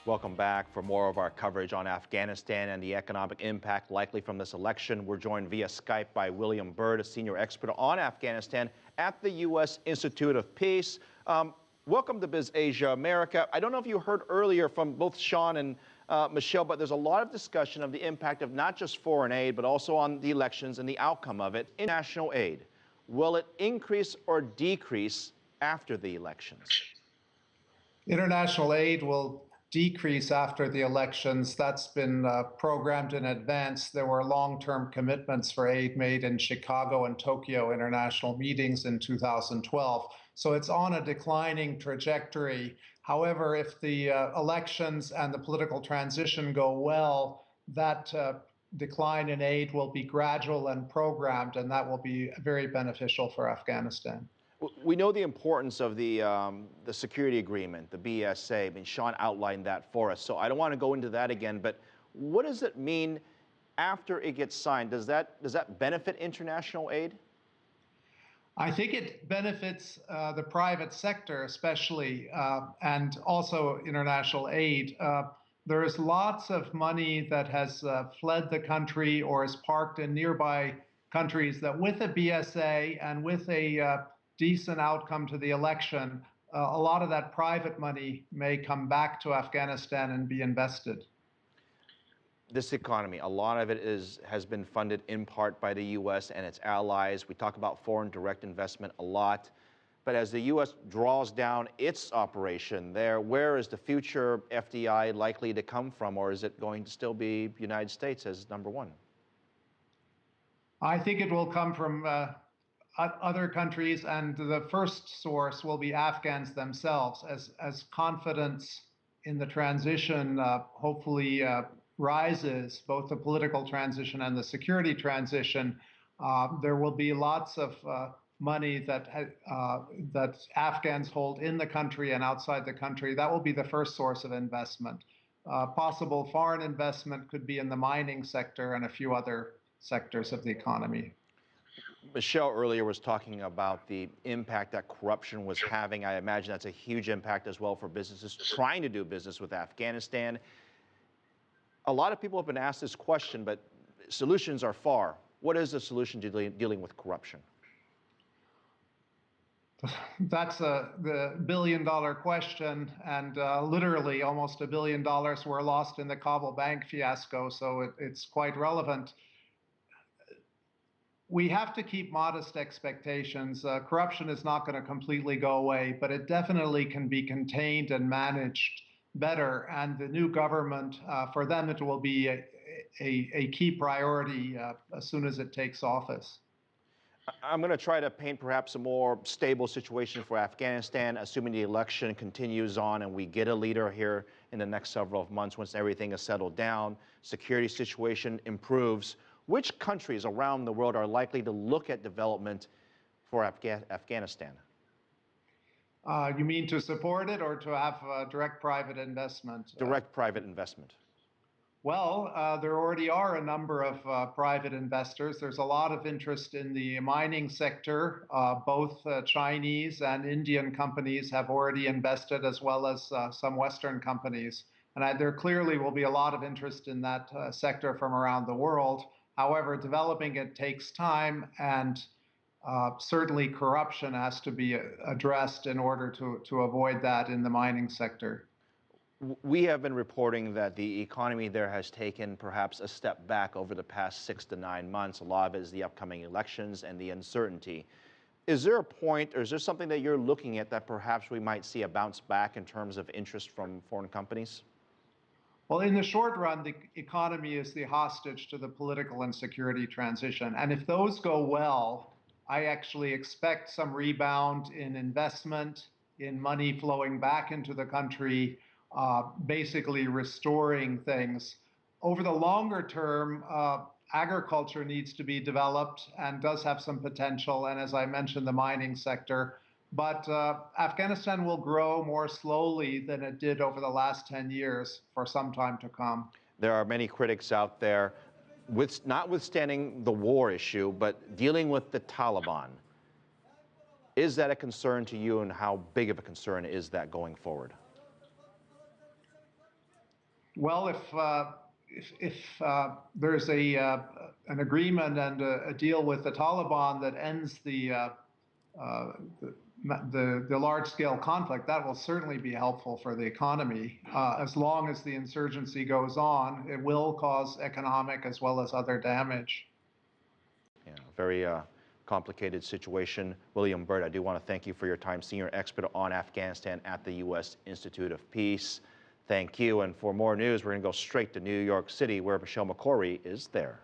Welcome back for more of our coverage on Afghanistan and the economic impact likely from this election. We're joined via Skype by William Byrd, a senior expert on Afghanistan at the U.S. Institute of Peace. Welcome to Biz Asia America. I don't know if you heard earlier from both Sean and Michelle, but there's a lot of discussion of the impact of not just foreign aid, but also on the elections and the outcome of it. International aid, will it increase or decrease after the elections? International aid will decrease after the elections. That's been programmed in advance. There were long-term commitments for aid made in Chicago and Tokyo international meetings in 2012. So it's on a declining trajectory. However, if the elections and the political transition go well, that decline in aid will be gradual and programmed, and that will be very beneficial for Afghanistan. We know the importance of the security agreement, the BSA. I mean, Sean outlined that for us, so I don't want to go into that again, but what does it mean after it gets signed? Does that benefit international aid? I think it benefits the private sector especially, and also international aid. There is lots of money that has fled the country or is parked in nearby countries that with a BSA and with a decent outcome to the election, a lot of that private money may come back to Afghanistan and be invested. This economy, a lot of it has been funded in part by the U.S. and its allies. We talk about foreign direct investment a lot, but as the U.S. draws down its operation there, where is the future FDI likely to come from, or is it going to still be United States as number one? I think it will come from other countries, and the first source will be Afghans themselves. As confidence in the transition hopefully rises, both the political transition and the security transition, there will be lots of money that Afghans hold in the country and outside the country. That will be the first source of investment. Possible foreign investment could be in the mining sector and a few other sectors of the economy. Michelle earlier was talking about the impact that corruption was having. I imagine that's a huge impact as well for businesses trying to do business with Afghanistan. A lot of people have been asked this question, but solutions are far. What is the solution to dealing with corruption? That's the billion-dollar question, and literally almost $1 billion were lost in the Kabul bank fiasco, so it's quite relevant. We have to keep modest expectations. Corruption is not going to completely go away, but it definitely can be contained and managed better. And the new government, for them, it will be a key priority as soon as it takes office. I'm going to try to paint perhaps a more stable situation for Afghanistan, assuming the election continues on and we get a leader here in the next several months once everything is settled down, security situation improves. Which countries around the world are likely to look at development for Afghanistan? You mean to support it or to have direct private investment? Direct private investment. Well, there already are a number of private investors. There's a lot of interest in the mining sector. Both Chinese and Indian companies have already invested, as well as some Western companies. And there clearly will be a lot of interest in that sector from around the world. However, developing it takes time, and certainly corruption has to be addressed in order to avoid that in the mining sector. We have been reporting that the economy there has taken perhaps a step back over the past 6 to 9 months. A lot of it is the upcoming elections and the uncertainty. Is there a point, or is there something that you're looking at that perhaps we might see a bounce back in terms of interest from foreign companies? Well, in the short run, the economy is the hostage to the political and security transition. And if those go well, I actually expect some rebound in investment, in money flowing back into the country, basically restoring things. Over the longer term, agriculture needs to be developed and does have some potential. And as I mentioned, the mining sector. But Afghanistan will grow more slowly than it did over the last 10 years for some time to come. There are many critics out there, notwithstanding the war issue, but dealing with the Taliban. Is that a concern to you, and how big of a concern is that going forward? Well, if there's an agreement and a deal with the Taliban that ends the large-scale conflict, that will certainly be helpful for the economy. As long as the insurgency goes on, it will cause economic as well as other damage. Yeah, very complicated situation. William Byrd, I do want to thank you for your time, senior expert on Afghanistan at the U.S. Institute of Peace. Thank you. And for more news, we're going to go straight to New York City, where Michelle McCory is there.